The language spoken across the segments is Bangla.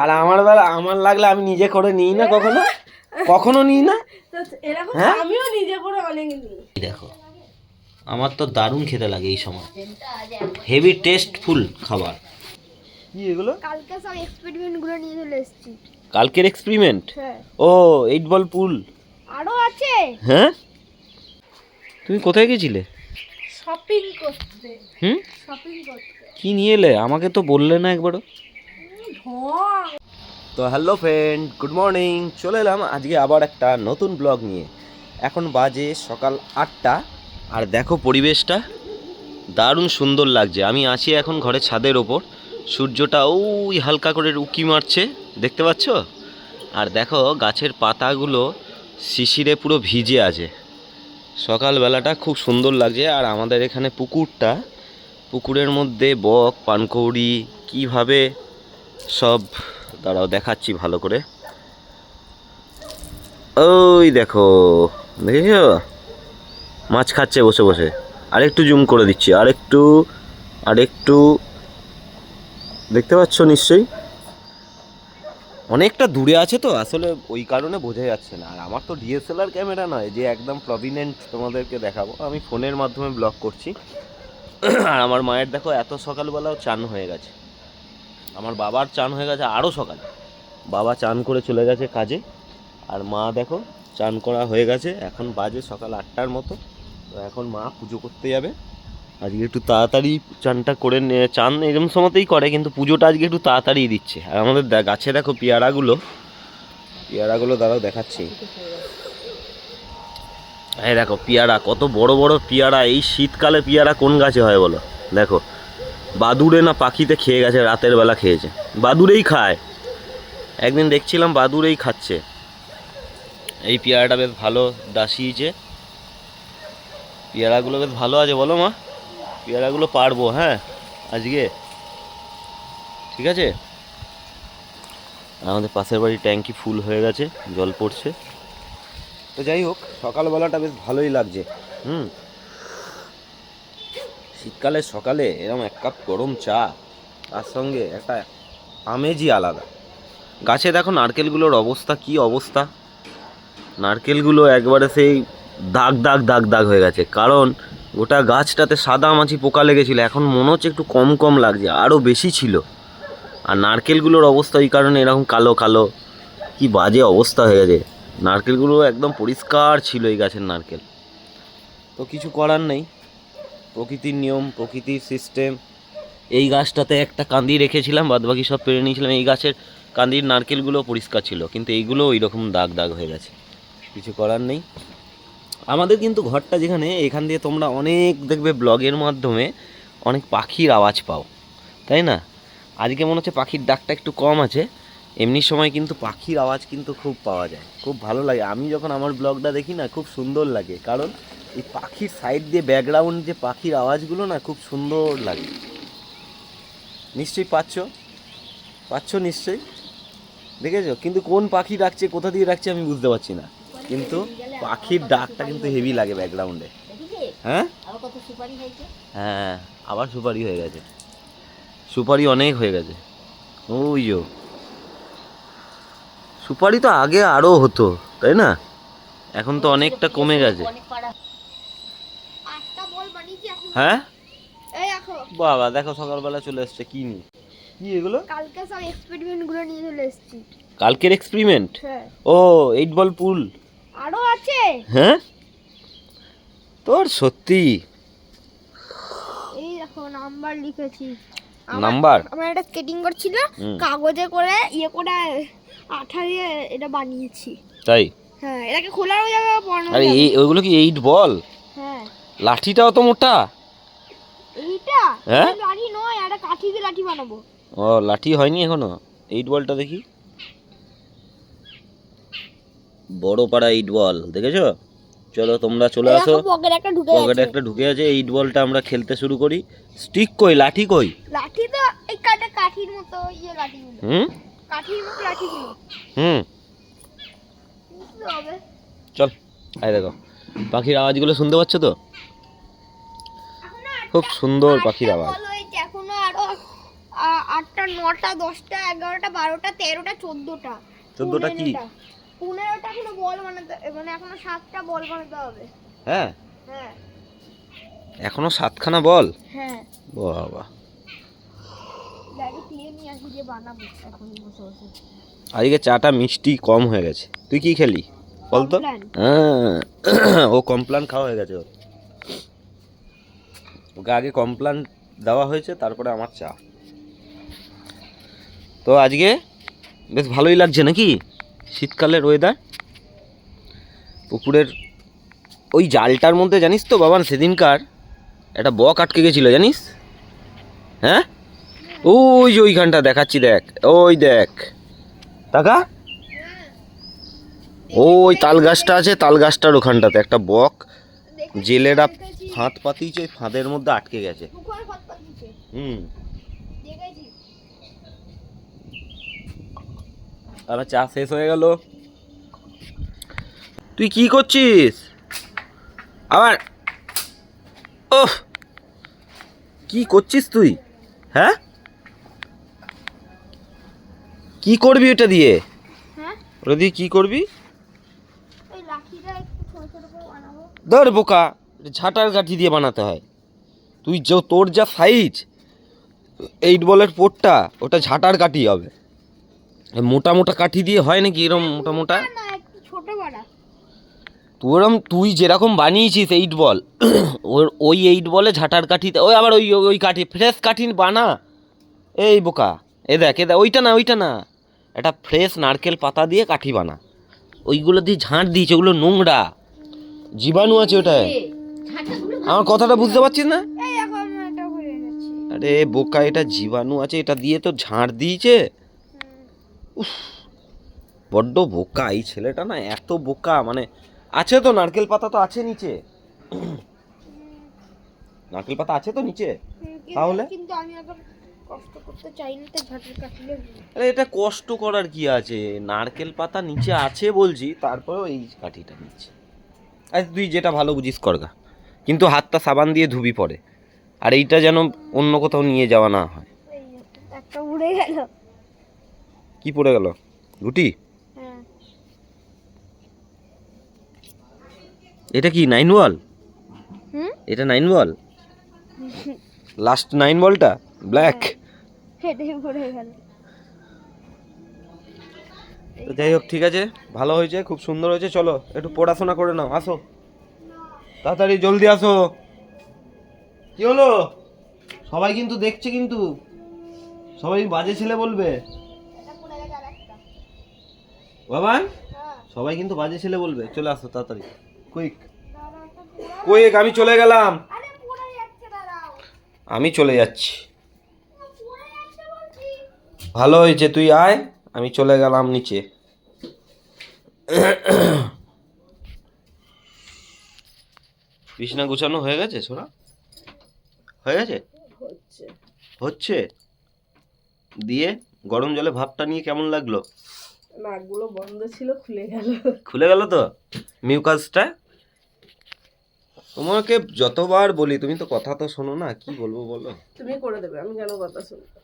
আর আমার লাগলে আমি নিজে করে নিই না, কখনো নিই না। হ্যাঁ আমিও নিজে করে অনেক নিই। দেখো আমার তো দারুণ খেতে লাগে এই সময়, হেভি টেস্টফুল খাবার। কি এগুলো? কালকে সব এক্সপেরিমেন্ট গুলো নিয়ে চলে এসেছি। কালকের এক্সপেরিমেন্ট? হ্যাঁ। ও 8 বল পুল আরো আছে। হ্যাঁ, তুমি কোথায় গেছিলে? শপিং করতে। শপিং করতে। কি নিয়ে এলে, আমাকে তো বললে না একবারও। তো হ্যালো ফ্রেন্ড, গুড মর্নিং। চলে এলাম আজকে আবার একটা নতুন ব্লগ নিয়ে। এখন বাজে সকাল 8টা, আর দেখো পরিবেশটা দারুণ সুন্দর লাগছে। আমি আছি এখন ঘরের ছাদের ওপর, সূর্যটা ওই হালকা করে উঁকি মারছে, দেখতে পাচ্ছ? আর দেখো গাছের পাতাগুলো শিশিরে পুরো ভিজে আছে। সকালবেলাটা খুব সুন্দর লাগছে। আর আমাদের এখানে পুকুরের মধ্যে বক পানকৌড়ি কীভাবে সব, দাঁড়াও দেখাচ্ছি ভালো করে। ওই দেখো, দেখেছ মাছ খাচ্ছে বসে বসে। আরেকটু জুম করে দিচ্ছি, আরেকটু দেখতে পাচ্ছ নিশ্চয়ই। অনেকটা দূরে আছে তো আসলে, ওই কারণে বোঝা যাচ্ছে না। আর আমার তো ডিএসএলআর ক্যামেরা নয় যে একদম প্রভিনেন্ট তোমাদেরকে দেখাবো, আমি ফোনের মাধ্যমে ব্লগ করছি। আর আমার মায়ের দেখো এত সকালবেলাও চান হয়ে গেছে, আমার বাবার চান হয়ে গেছে আরও সকাল। বাবা চান করে চলে গেছে কাজে, আর মা দেখো চান করা হয়ে গেছে। এখন বাজে সকাল 8টার মতো। তো এখন মা পুজো করতে যাবে। আজকে একটু তাড়াতাড়ি চানটা করে চান এরকম সময়তেই করে, কিন্তু পুজোটা আজকে একটু তাড়াতাড়ি দিচ্ছে। আর আমাদের গাছে দেখো পেয়ারাগুলো দাঁড়াও দেখাচ্ছি। এই দেখো পেয়ারা, কত বড় বড় পেয়ারা। এই শীতকালে পেয়ারা কোন গাছে হয় বলো? দেখো বাদুড়ে না পাখিতে খেয়ে গেছে, রাতের বেলা খেয়েছে। বাদুড়েই খায়, একদিন দেখছিলাম বাদুড়েই খাচ্ছে। এই পেয়ারাটা বেশ ভালো দাসিয়েছে, পেয়ারাগুলো বেশ ভালো আছে বলো মা? পেয়ারাগুলো পারবো হ্যাঁ আজকে, ঠিক আছে। আমাদের পাশের বাড়ির ট্যাঙ্কি ফুল হয়ে গেছে, জল পড়ছে। তো যাই হোক, সকালবেলাটা বেশ ভালোই লাগছে। শীতকালের সকালে এরকম 1 কাপ গরম চা, তার সঙ্গে একটা আমেজই আলাদা। গাছে দেখো নারকেলগুলোর অবস্থা, কি অবস্থা! নারকেলগুলো একবারে সেই দাগ দাগ দাগ দাগ হয়ে গেছে, কারণ গোটা গাছটাতে সাদা মাছি পোকা লেগেছিলো। এখন মনে হচ্ছে একটু কম কম লাগছে, আরও বেশি ছিল। আর নারকেলগুলোর অবস্থা এই কারণে এরকম কালো কালো, কি বাজে অবস্থা হয়ে গেছে। নারকেলগুলো একদম পরিষ্কার ছিল এই গাছের নারকেল। তো কিছু করার নেই, প্রকৃতির নিয়ম, প্রকৃতির সিস্টেম। এই গাছটাতে একটা কান্দি রেখেছিলাম, বাদবাকি সব পেরে নিয়েছিলাম। এই গাছের কান্দির নারকেলগুলো পরিষ্কার ছিল, কিন্তু এইগুলো ওই রকম দাগ দাগ হয়ে গেছে। কিছু করার নেই। আমাদের কিন্তু ঘরটা যেখানে, এখান দিয়ে তোমরা অনেক দেখবে ব্লগের মাধ্যমে অনেক পাখির আওয়াজ পাও, তাই না? আজকে মনে হচ্ছে পাখির ডাকটা একটু কম আছে, এমনি সময় কিন্তু পাখির আওয়াজ কিন্তু খুব পাওয়া যায়, খুব ভালো লাগে। আমি যখন আমার ব্লগটা দেখি না, খুব সুন্দর লাগে, কারণ এই পাখির সাইড দিয়ে ব্যাকগ্রাউন্ড যে পাখির আওয়াজগুলো না, খুব সুন্দর লাগে। নিশ্চয়ই পাচ্ছ নিশ্চয়ই, দেখেছো? কিন্তু কোন পাখি ডাকছে, কোথা দিয়ে ডাকছে আমি বুঝতে পারছি না, কিন্তু পাখির ডাকটা কিন্তু হেভি লাগে ব্যাকগ্রাউন্ডে। হ্যাঁ হ্যাঁ, আবার সুপারি হয়ে গেছে, সুপারি অনেক হয়ে গেছে। ওই সুপারি তো আগে আরও হতো, তাই না? এখন তো অনেকটা কমে গেছে। হ্যাঁ বাবা দেখো সকালবেলা চলে এসছে। কি এগুলো? কালকে সব এক্সপেরিমেন্ট গুলো নিয়ে চলে এসেছি। কালকের এক্সপেরিমেন্ট? ও 8 বল পুল আরো আছে। হ্যাঁ তোর সত্যি? এই দেখো নাম্বার লিখেছি। নাম্বার? আমার একটা স্কেটিং করছিল, কাগজে করে করে আঠা দিয়ে এটা বানিয়েছি। তাই? হ্যাঁ, এটাকে খোলারও যাবে, পড়ানো আরে যাবে। এই ওইগুলো কি 8 বল? হ্যাঁ। লাঠিটাও তো মোটা। এইটা হ্যাঁ লাঠি নয়, এটা কাঠি দিয়ে লাঠি বানাবো। ও লাঠি হয়নি এখনো। 8 বলটা দেখি, বড় পাড়া 8 বল, দেখেছো? চলো তোমরা চলে আসো, পকেটে একটা ঢুকে আছে। 8 বলটা আমরা খেলতে শুরু করি। স্টিক কই, লাঠি কই? লাঠি তো এই কাঠির মতো, ইয়ে লাঠিগুলো। কাঠির মতো লাঠিগুলো। চল, এই দেখো পাখির আওয়াজগুলো শুনতে পাচ্ছ তো? খুব সুন্দর পাখির আওয়াজ। এখনো আরো 8টা আমার 9টা 10টা 11টা 12টা 13টা 14টা 14টা কি? 15টা এখনো বল বানাতে, মানে এখনো 7টা বল বানাতে হবে। হ্যাঁ হ্যাঁ এখনো 7খানা বল? হ্যাঁ বাবা, ব্যাগে ক্লিয়ার নিয়ে আসি যে বানাবো এখন বসে বসে। আজকে চাটা মিষ্টি কম হয়ে গেছে। তুই কি খেলি বল তো? Complan। হ্যাঁ ও কমপ্লান খাওয়া হয়ে গেছে ওর। ওকে আগে কমপ্লান দেওয়া হয়েছে, তারপরে আমার চা। তো আজকে বেশ ভালোই লাগছে নাকি শীতকালের ওয়েদার? পুকুরের ওই জালটার মধ্যে জানিস তো বাবান, সেদিনকার একটা বক আটকে গেছিল জানিস? হ্যাঁ ওই যে ওইখানটা দেখাচ্ছি, দেখ ওই দেখ টাকা, ওই তাল গাছটা আছে, তাল গাছটার ওখানটাতে একটা বক জেলেরা ফাঁদ পাতিয়েছে, ওই ফাঁদের মধ্যে আটকে গেছে। পুকুরে ফাঁদ পাতিছে। হুম, দেখেছি। আমার চা শেষ হয়ে গেল। তুই কি করছিস আবার? ওহ, কি করছিস তুই? হ্যাঁ কি করবি ওটা দিয়ে? হ্যাঁ ওটা দিয়ে কি করবি? এই লাঠিটা একটু ছোট ছোট করে বানাবো। ধর বোকা, ঝাঁটার কাঠি দিয়ে বানাতে হয়। তুই তোর যা সাইজ 8 বলের পোটটা, ওটা ঝাঁটার কাঠি হবে। মোটা মোটা কাঠি দিয়ে হয় নাকি এরকম মোটা মোটা? না একটু ছোট বাড়া। তুই যেরকম বানিয়েছিস 8 বল, ওই 8 বলে ঝাঁটার কাঠিতে, ওই আবার ওই ওই কাঠি ফ্রেশ কাঠি বানা। এই বোকা, এ দেখ ওইটা না, ওইটা না, এটা ফ্রেশ নারকেল পাতা দিয়ে কাঠি বানা। ওইগুলো দিয়ে ঝাঁট দিয়েছে, ওগুলো নোংরা, জীবাণু আছে ওটায়। আমার কথাটা বুঝতে পারছিস না? এই এখন এটা হয়ে গেছে। আরে বোকা, এটা জীবাণু আছে, এটা দিয়ে তো ঝাঁট দিয়েছে। উফ, বড্ড বোকা এই ছেলেটা না, এত বোকা। মানে আছে তো নারকেল পাতা তো আছে নিচে, নারকেল পাতা আছে তো নিচে, তাহলে? কিন্তু আমি এখন কষ্ট করতে চাই না, তাই ঝাঁটার কাঠি দিয়ে। আরে এটা কষ্ট করার কি আছে? নারকেল পাতা নিচে আছে বলছি, তারপরেও এই কাঠিটা নিচে। আচ্ছা তুই যেটা ভালো বুঝিস করগা, কিন্তু হাতটা সাবান দিয়ে ধুবি পরে। আর এইটা যেন অন্য কোথাও নিয়ে যাওয়া না হয়। এই একটা উড়ে গেল। কি পড়ে গেল? গুটি? হ্যাঁ এটা কি 9 বল? হুম এটা 9 বল, লাস্ট 9 বলটা ব্ল্যাক। হেঁটে পড়ে গেল। তো যাই হোক, ঠিক আছে, ভালো হয়েছে, খুব সুন্দর হয়েছে। চলো একটু পড়াশোনা করে নাও, আসো তাড়াতাড়ি, জলদি আসো। কি হলো? সবাই কিন্তু দেখছে, কিন্তু সবাই বাজে ছেলে বলবে এটা পড়ে গেছে আরেকটা। বাবান, হ্যাঁ সবাই কিন্তু বাজে ছেলে বলবে। চলে আসো তাড়াতাড়ি, কুইক দাঁড়াও একটা পুরো- কুইক। আমি চলে গেলাম, আরে পড়ে যাচ্ছে, দাঁড়াও। আমি চলে যাচ্ছি। পড়ে যাচ্ছে বলছি। ভালো হয়েছে, তুই আয়, আমি চলে গেলাম নিচে। বিছনা গুছানো হয়ে গেছে ছোড়া? হয়ে গেছে? হচ্ছে। দিয়ে গরম জলে ভাপটা নিয়ে কেমন লাগলো? নাকগুলো বন্ধ ছিল, খুলে গেল। খুলে গেল তো মিউকাসটা? তোমাকে যতবার বলি, তুমি তো কথা তো শোনো না, কি বলবো বলো? তুমি করে দেবে, আমি কেন কথা শুনবো?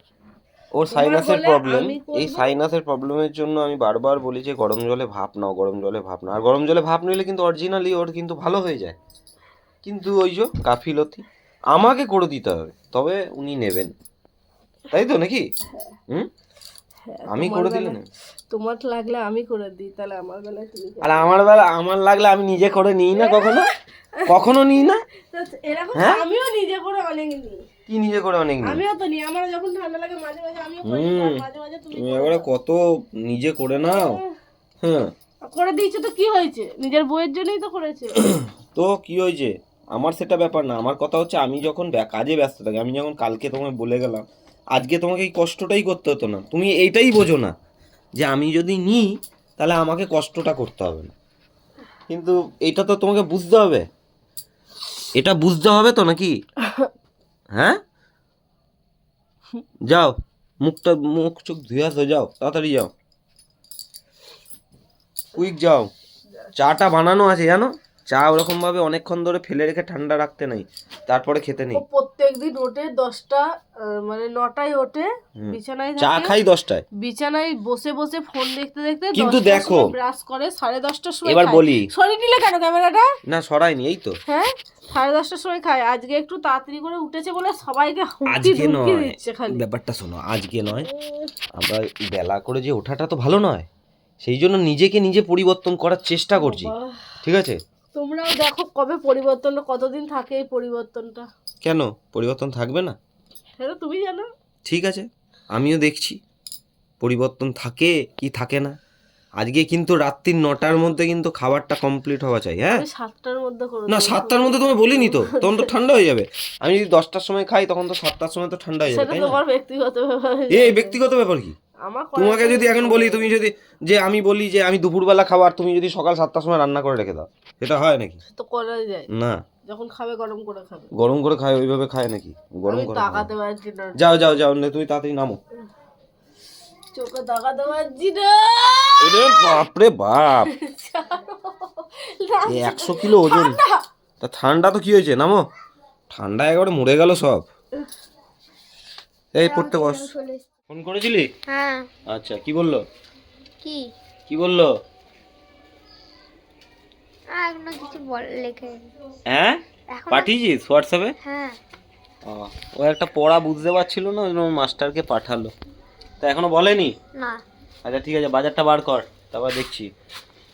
ওর তোমার সাইনাসের বলে প্রবলেম, আমি করবো? এই সাইনাসের প্রবলেমের জন্য আমি বারবার বলি যে গরম জলে ভাপ নাও, গরম জলে ভাপ নাও। আর গরম জলে ভাপ নিলে কিন্তু অরিজিনালি ওর কিন্তু ভালো হয়ে যায়। কিন্তু ওই যে গাফিলতি, আমাকে করে দিতে হবে, তবে উনি নেবেন, তাই তো নাকি? হুম, হ্যাঁ, আমি তোমার করে দিলে বেলায়- না। তোমার লাগলে আমি করে দিই, তাহলে আমার বেলায় তুমি করো। আর আমার লাগলে আমি নিজে করে নিই না, কখনো কখনো নিই না। তো এরকম হ্যাঁ? আমিও নিজে করে অনেক নিই। কি নিজে করে অনেক নিই? আমিও তো নিই, আমার যখন ঠান্ডা লাগে মাঝে মাঝে আমিও করে দিই, আর মাঝে মাঝে তুমি তুমি এবারে কত নিজে করে নাও। হ্যাঁ, করে দিয়েছো তো কি হয়েছে? নিজের বইয়ের জন্যই তো করেছে। তো কি হয়েছে? আমার সেটা ব্যাপার না, আমার কথা হচ্ছে আমি যখন কাজে ব্যস্ত থাকি, আমি যখন কালকে তোমায় বলে গেলাম, আজকে তোমাকে এই কষ্টটাই করতে হতো না। তুমি এইটাই বোঝো না যে আমি যদি নিই তাহলে আমাকে কষ্টটা করতে হবে না। কিন্তু এটা তো তোমাকে বুঝতে হবে, এটা বুঝতে হবে তো নাকি? হ্যাঁ, যাও, মুখ চোখ ধুয়ে আসো, যাও তাড়াতাড়ি যাও, কুইক যাও। চাটা বানানো আছে জানো, চা ওরকম ভাবে অনেকক্ষণ ধরে ফেলে রেখে ঠান্ডা রাখতে নেই, তারপরে খেতে নেই। ও প্রত্যেকদিন ওঠে 10টা, মানে 9টায় ওঠে, বিছানায় চা থাকে, খাই 10টায়, বিছানায় বসে বসে ফোন দেখতে দেখতে কিন্তু দেখো ব্রাশ করে 10:30টার সময় এবার খায়। বলি, সরিয়ে নিলে কেন ক্যামেরাটা? না সরাইনি, এই তো হ্যাঁ 10:30টার সময় খায়। আজকে একটু তাড়াতাড়ি করে উঠেছে বলে সবাইকে হুমকি আজকে ধুমকি নয়, দিচ্ছে খালি। ব্যাপারটা শোনো, আজকে নয়, আমরা বেলা করে যে ওঠাটা তো ভালো নয়, সেই জন্য নিজেকে নিজে পরিবর্তন করার চেষ্টা করছি, বাহ, ঠিক আছে? তোমরাও দেখো কবে পরিবর্তনটা, কতদিন থাকে এই পরিবর্তনটা। কেন পরিবর্তন থাকবে না? সেটা তুমি জানো। ঠিক আছে, আমিও দেখছি পরিবর্তন থাকে কি থাকে না। আজকে কিন্তু রাত্রি 9টার মধ্যে কিন্তু খাবারটা কমপ্লিট হওয়া চাই, হ্যাঁ? আমি 7টার মধ্যে করে না 7টার মধ্যে তুমি বলিনি তো, তখন তো ঠান্ডা হয়ে যাবে। আমি যদি 10টার সময় খাই তখন তো 7টার সময় তো ঠান্ডা হয়ে যাবে, সেটা তাই না? তোমার ব্যক্তিগত ব্যাপার। এই ব্যক্তিগত ব্যাপার কি? আমার তোমাকে যদি এখন বলি, তুমি যদি যে আমি বলি যে আমি দুপুরবেলা খাবার, তুমি যদি সকাল 7টার সময় রান্না করে রেখে দাও, সেটা হয় নাকি? তো করা যায়, না, যখন খাবে গরম করে খাবে। গরম করে খায়, ওইভাবে খায় নাকি? গরম আমি করে খায়। তাকাতে পারছি না, যাও যাও যাও, নে, তুমি তাড়াতাড়ি নামো। চোখে তাকাতে পারছি না। ওরে বাপরে বাপ, 100 কিলো ওজন। তা ঠান্ডা তো কি হয়েছে, নামো। ঠান্ডা একেবারে মরে গেল সব। এই পড়তে বস। ফোন করেছিলি? হ্যাঁ। আচ্ছা, কি বললো? কি কি বললো? এখনো কিছু লেখে। হ্যাঁ, এখন পাঠিয়েছিস হোয়াটসঅ্যাপে? হ্যাঁ। ও একটা পড়া বুঝতে পারছিল না, ওই জন্য মাস্টারকে পাঠালো। তা এখনো বলেনি? না। আচ্ছা ঠিক আছে, বাজারটা বার কর, তারপর দেখছি।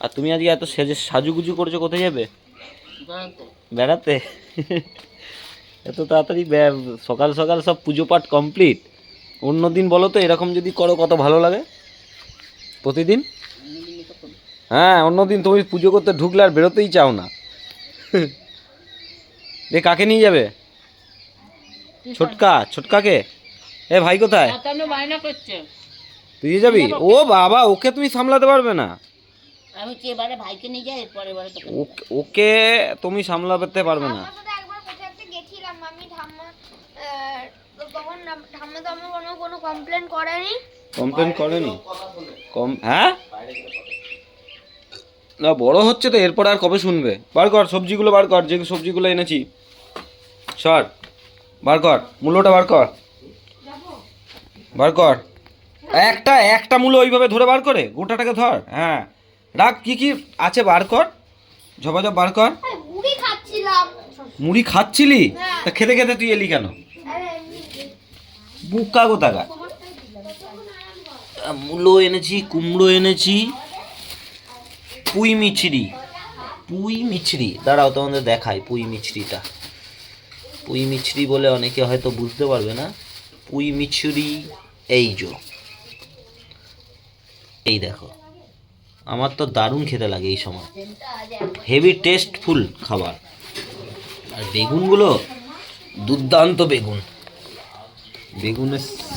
আর তুমি আজকে এত সাজুগুজু করছো, কোথায় যাবে? বেড়াতে? এত তাড়াতাড়ি সকাল সকাল সব পুজো পাঠ কমপ্লিট? অন্যদিন বলো তো এরকম যদি করো কত ভালো লাগে, প্রতিদিন। হ্যাঁ, অন্যদিন তুমি পুজো করতে ঢুকলে আর বেরোতেই চাও না। দে, কাকে নিয়ে যাবে? ছোটকাকে? এ ভাই কোথায়? তুই যাবি? ও বাবা, ওকে তুমি সামলাতে পারবে না। আমি কি এবারে ভাইকে নিয়ে যাই, পরের বারে তোকে ওকে তুমি সামলাতে পারবে না। আমার সাথে একবার কোথাও একটা গেছিলাম আমি, ঠাম্মা তখন ঠাম্মা তো আমার কোনো কমপ্লেন করেনি। কমপ্লেন করেনি? হ্যাঁ, না বড় হচ্ছে তো, এরপর আর কবে শুনবে? বার কর সবজিগুলো, বার কর, যে সবজিগুলো এনেছি সর, বার কর, মূলোটা বার কর, বার কর। একটা মূলো ওইভাবে ধরে বার করে, গোটাটাকে ধর। হ্যাঁ, রাখ, কি কি আছে বার কর, ঝপাঝপ বার কর। মুড়ি খাচ্ছিলাম। মুড়ি খাচ্ছিলি? তা খেতে খেতে তুই এলি কেন? বুকা গোতাকা। মূলো এনেছি, কুমড়ো এনেছি, পুঁই মিছরি। দাঁড়াও তোমাদের দেখাই পুঁই মিছরিটা। পুঁই মিছরি বলে অনেকে হয়তো বুঝতে পারবে না। পুঁই মিছরি এই দেখো, আমার তো দারুণ খেতে লাগে এই সময়, হেভি টেস্টফুল খাবার। আর বেগুনগুলো দুর্দান্ত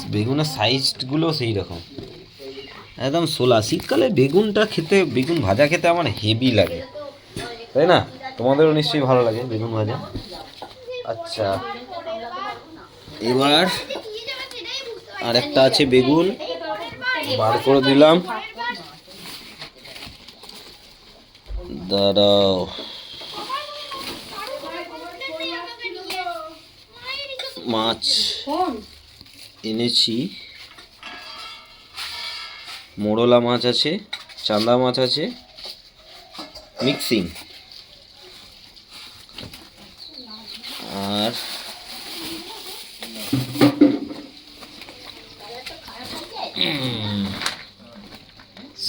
বেগুনের সাইজগুলো সেই রকম, একদম সোলা। শীতকালে বেগুন ভাজা খেতে আমার হেভি লাগে, তাই না? তোমাদেরও নিশ্চয়ই ভালো লাগে বেগুন ভাজা। আচ্ছা, এবার আর একটা আছে বেগুন, বার করে দিলাম। দাঁড়াও, মাছ এনেছি, মোড়লা মাছ আছে, চান্দা মাছ আছে, মিক্সিং। আর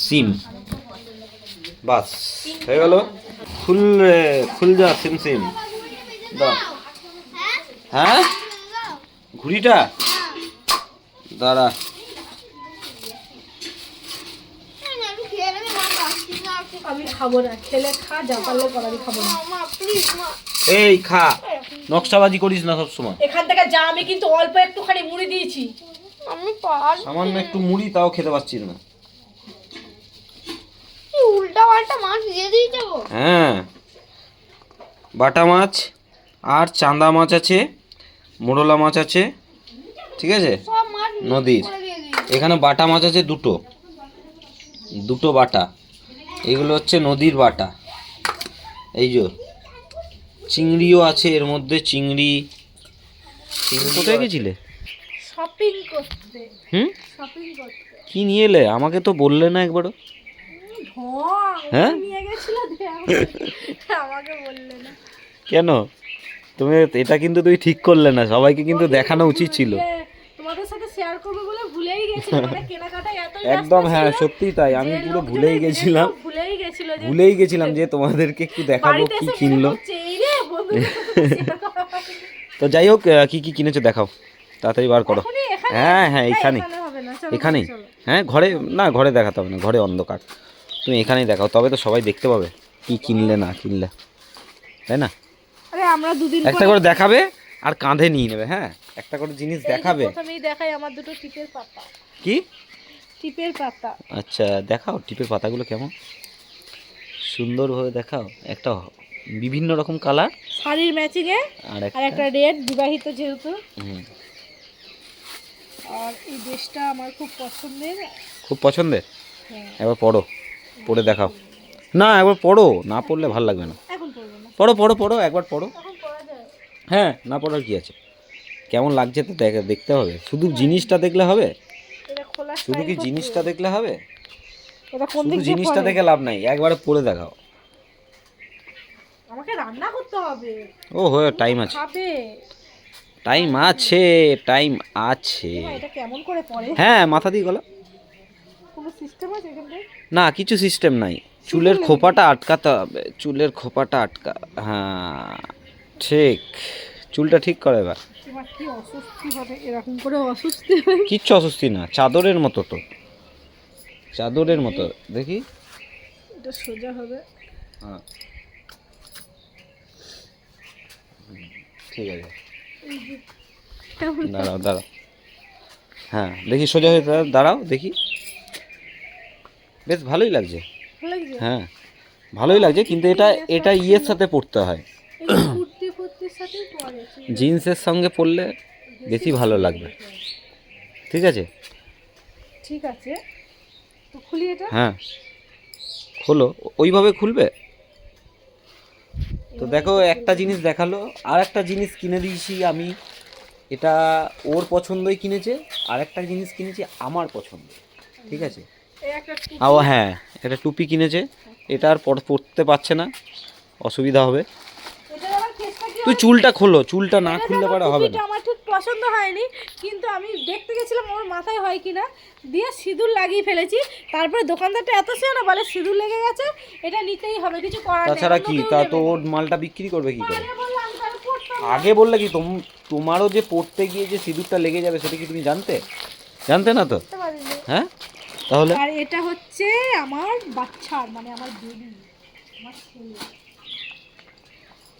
সিম, বাস হয়ে গেল। খুল যা সিম দাও। হ্যাঁ, ঘুড়িটা দাঁড়া। আমি খাবো না, খেলে খা, যা পারলে কর, আমি খাবো না। এই খা, নকশাবাজি করিস না সব সময়। এখান থেকে যা, আমি কিন্তু অল্প একটুখানি মুড়ি দিয়েছি। আমি পার সামান্য একটু মুড়ি, তাও খেতে পারছিস না। উল্টা পাল্টা মাছ দিয়ে দিয়েছে গো। হ্যাঁ, বাটা মাছ আর চান্দা মাছ আছে, মোড়লা মাছ আছে, ঠিক আছে, সব মাছ নদীর। করে দিয়ে দিয়েছে। এখানে বাটা মাছ আছে দুটো বাটা, এগুলো হচ্ছে নদীর বাটা। এই যে চিংড়িও আছে এর মধ্যে, চিংড়ি। চিংড়ি কোথায় গেছিলে? শপিং করতে, হুম, শপিং করতে। কি নিয়ে এলে? আমাকে তো বললে না একবারও। হ্যাঁ? নিয়ে গেছিল আমাকে বললে না কেন? তুমি এটা কিন্তু তুই ঠিক করলে না, সবাইকে কিন্তু দেখানো উচিত ছিল। তোমাদের সাথে শেয়ার করবে বলে ভুলেই গেছিল, মানে কেনাকাটায় এত একদম হ্যাঁ, সত্যি তাই, আমি পুরো ভুলেই গেছিলাম। ভুলেই গেছিলাম যে তোমাদেরকে একটু দেখাবো কি কিনলো। তো যাই হোক, কি কি কিনেছো দেখাও, তাড়াতাড়ি বার করো। হ্যাঁ হ্যাঁ, এইখানে, এখানেই। হ্যাঁ, ঘরে না, ঘরে দেখাতে হবে না, ঘরে অন্ধকার। তুমি এখানেই দেখাও, তবে তো সবাই দেখতে পাবে কি কিনলে না কিনলে, তাই না? আরে আমরা দুদিন একটা করে দেখাবে আর কাঁধে নিয়ে নেবে। হ্যাঁ, একটা করে জিনিস দেখাবে। প্রথমেই দেখাই আমার দুটো টিপের পাতা। কি টিপের পাতা? আচ্ছা, দেখাও টিপের পাতাগুলো কেমন সুন্দরভাবে দেখাও। একটা বিভিন্ন রকম কালার, শাড়ির ম্যাচিং এ, আর আর একটা রেড, বিবাহিত যেহেতু। হুম, আর এই ড্রেসটা আমার খুব পছন্দের। খুব পছন্দের। হ্যাঁ। একবার পড়ো, পড়ে দেখাও। না, একবার পড়ো, না পড়লে ভালো লাগবে না। এখন পরবো না, পড়ো পড়ো পড়ো, একবার পড়ো। এখন পরা যায়। হ্যাঁ, না পড়ার কি আছে, কেমন লাগছে তো দেখতে হবে। শুধু জিনিসটা দেখলে হবে? এটা খোলা শুধু কি জিনিসটা দেখলে হবে? এটা কোন শুধু দিক দিয়ে জিনিসটা পরে? দেখে লাভ নাই, একবারে পড়ে দেখাও। আমাকে রান্না করতে হবে। ও হয়ে টাইম আছে, খাবে। টাইম আছে, টাইম আছে। এটা কেমন করে পরে? হ্যাঁ, মাথা দিয়ে গলা। কোনো সিস্টেম আছে এখানে? না, কিছু সিস্টেম নাই, চুলের খোপাটা আটকাতে হবে, চুলের খোপাটা হ্যাঁ ঠিক, চুলটা ঠিক করে এবার। তোমার কি অস্বস্তি হবে এরকম করে? অস্বস্তি হয়? কিচ্ছু অস্বস্তি না, চাদরের মতো তো, চাদরের মতো। দেখি, এটা সোজা হবে। হ্যাঁ ঠিক আছে, কেমন দাঁড়াও দাঁড়াও। হ্যাঁ দেখি, সোজা হয়ে দাঁড়াও দেখি। বেশ ভালোই লাগছে। লাগছে? হ্যাঁ ভালোই লাগছে, কিন্তু এটা এটা ইয়ের সাথে পরতে হয়, এই কুর্তি ফুর্তির সাথে পরে। জিন্সের সঙ্গে পরলে বেশি ভালো লাগবে। ঠিক আছে, ঠিক আছে, তো খুলি এটা। হ্যাঁ খোলো, ওইভাবে খুলবে তো। দেখো, একটা জিনিস দেখালো, আর একটা জিনিস কিনে দিয়েছি আমি, এটা ওর পছন্দই কিনেছে। আর একটা জিনিস কিনেছি আমার পছন্দ, ঠিক আছে। এই একটা টুপি। ও হ্যাঁ, এটা টুপি কিনেছে, এটা আর পরতে পারছে না, অসুবিধা হবে। এটা আবার কেসটা কি? তুই চুলটা খোলো, চুলটা না এটা খুললে যেমন পরে হবে না। টুপিটা আমার ঠিক পছন্দ হয়নি, কিন্তু আমি দেখতে গেছিলাম আমার মাথায় হয় কিনা, দিয়ে সিঁদুর লাগিয়ে ফেলেছি। তারপরে দোকানদারটা এত সে না বলে সিঁদুর লেগে গেছে, এটা নিতেই হবে, কিছু করার নেই। তাছাড়া অন্য কি, কেউ তা নেবে তো না। ওর মালটা বিক্রি করবে কি করে? আগে বললাম তাহলে পড়তাম না। আগে বললে কি, তোমারও যে পড়তে গিয়ে যে সিঁদুরটা লেগে যাবে সেটা কি তুমি জানতে? জানতে না তো। বুঝতে পারিনি। হ্যাঁ, তাহলে আর এটা হচ্ছে আমার বাচ্চার, মানে আমার বেবি, আমার ছেলে।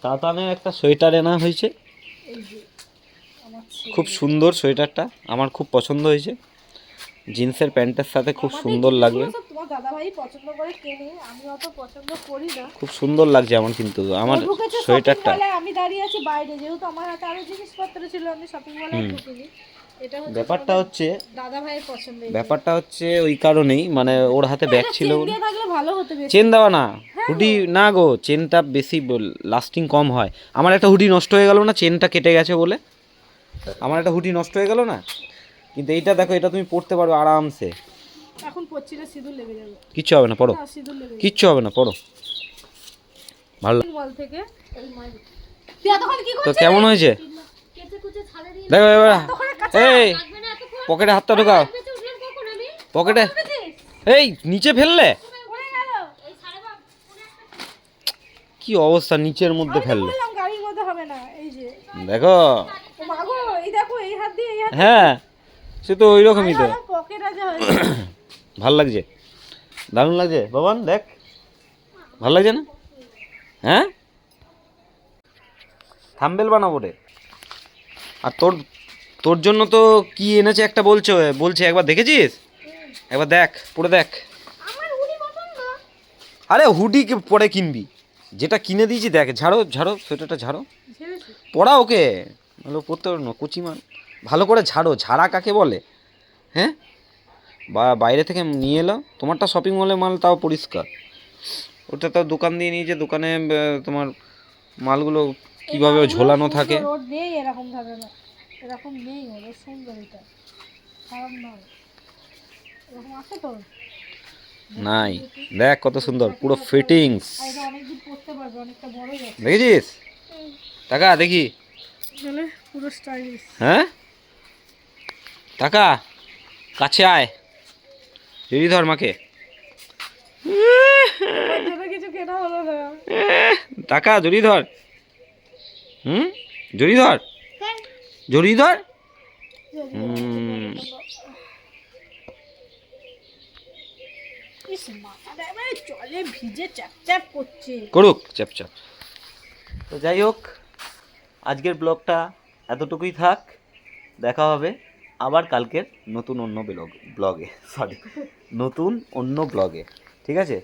তাতানের একটা সোয়েটার আনা হয়েছে, এই যে আমার ছেলে। খুব সুন্দর সোয়েটারটা, আমার খুব পছন্দ হয়েছে। জিন্সের প্যান্টের সাথে খুব আমাদের সুন্দর লাগবে, জিনিসগুলো সব তোমার দাদাভাই পছন্দ করে কেনে, আমি অত পছন্দ করি না। খুব সুন্দর লাগছে আমার, কিন্তু আমার ও ঢুকেছে shopping সোয়েটারটা। mall এ, আমি দাঁড়িয়ে আছি বাইরে, যেহেতু আমার হাতে আরো জিনিসপত্র ছিল, আমি শপিং মলে ঢুকিনি। এটা হচ্ছে ব্যাপারটা হচ্ছে, দাদা ভাইয়ের পছন্দ। ব্যাপারটা হচ্ছে ওই কারণেই, মানে ওর হাতে ব্যাগ ছিল। চেন দিয়ে থাকলে ভালো হতো বেশি। চেন দেওয়া না, হুডি না গো, চেনটা বেশি লাস্টিং কম হয়। আমার একটা হুডি নষ্ট হয়ে গেল না, চেনটা কেটে গেছে বলে। আমার একটা হুডি নষ্ট হয়ে গেল না, কিন্তু এইটা দেখো, এটা তুমি পরতে পারবে আরামসে, এখন পড়ছি না, সিঁদুর লেগে যাবে। কিচ্ছু হবে না, পড়ো, না, সিঁদুর লেগে যাবে। কিচ্ছু হবে না, পড়ো, ভালো। মল থেকে এই মাল। তুই এতক্ষণ কি তো করছিস? কেমন হয়েছে কেটে কুচে ছাড়ে দিয়ে দেখো এবার। এতক্ষণে কাছে এই লাগবে না এতক্ষণ। পকেটে হাতটা ঢোকাও, বেঁচে উঠলেন কখন আমি? পকেটে। উঠেছিস? এই নিচে ফেললে, পড়ে গেল। এই সাড়ে বাপ কি অবস্থা, নিচের মধ্যে আমি তো ফেললো। বললাম গাড়ির মধ্যে হবে না, এই যে। দেখো, ও মা গো, এই দেখো, এই হাত দিয়ে এই হাত। হ্যাঁ সে তো ওই রকমই তো। আমার পকেট আছে হয়তো। ভাল লাগছে, দারুণ লাগছে বাবান, দেখ ভাল লাগছে না? হ্যাঁ, থাম্বেল বানাবো রে। আর তোর জন্য তো কি এনেছে একটা বলছে একবার দেখেছিস? একবার দেখ, পরে দেখ। আমার হুডি পছন্দ। আরে হুডি পরে কিনবি, যেটা কিনে দিয়েছি দেখ। ঝাড়ো ঝাড়ো, সোয়েটারটা ঝাড়ো, ছেড়েছি। পড়া ওকে, ভালো পড়তে পারো না কুচিমান। ভালো করে ঝাড়ো, ঝাড়া কাকে বলে? হ্যাঁ, বা বাইরে থেকে নিয়ে এলাম, তোমারটা শপিং মলে মাল, তাও পরিষ্কার। ওটা তো দোকান দিয়ে নিয়েছে, দোকানে তোমার মালগুলো কিভাবে ঝোলানো থাকে। রোড নেই এরকম ভাবে না, এরকম নেই, ওর সুন্দর এটা, খারাপ নয়, এরকম আছে তো। নাই, দেখ কত সুন্দর পুরো ফিটিংস, আর এটা অনেকদিন পরতে পারবে, অনেকটা বড় গেছে। দেখেছিস? টাকা দেখি, তাহলে পুরো স্টাইলিশ। হ্যাঁ টাকা কাছে আয়, জড়ি ধর মাকে। আমার জন্য কিছু কেনা হলো না। টাকা জড়ি ধর, জড়ি ধর, জড়ি ধর। ইস, মাথাটা এবারে জলে ভিজে চ্যাপ চ্যাপ করছে। করুক চাপ চাপ। তো যাই হোক, আজকের ব্লগটা এতটুকুই থাক, দেখা হবে আবার কালকের নতুন অন্য ব্লগে, নতুন অন্য ব্লগে, ঠিক আছে?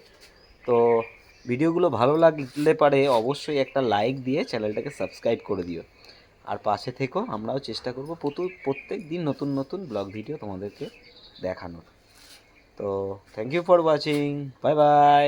তো ভিডিওগুলো ভালো লাগলে পারে অবশ্যই একটা লাইক দিয়ে চ্যানেলটাকে সাবস্ক্রাইব করে দিও, আর পাশে থেকো, আমরাও চেষ্টা করবো প্রত্যেক দিন নতুন নতুন ব্লগ ভিডিও তোমাদেরকে দেখানোর। তো thank you for watching, bye by.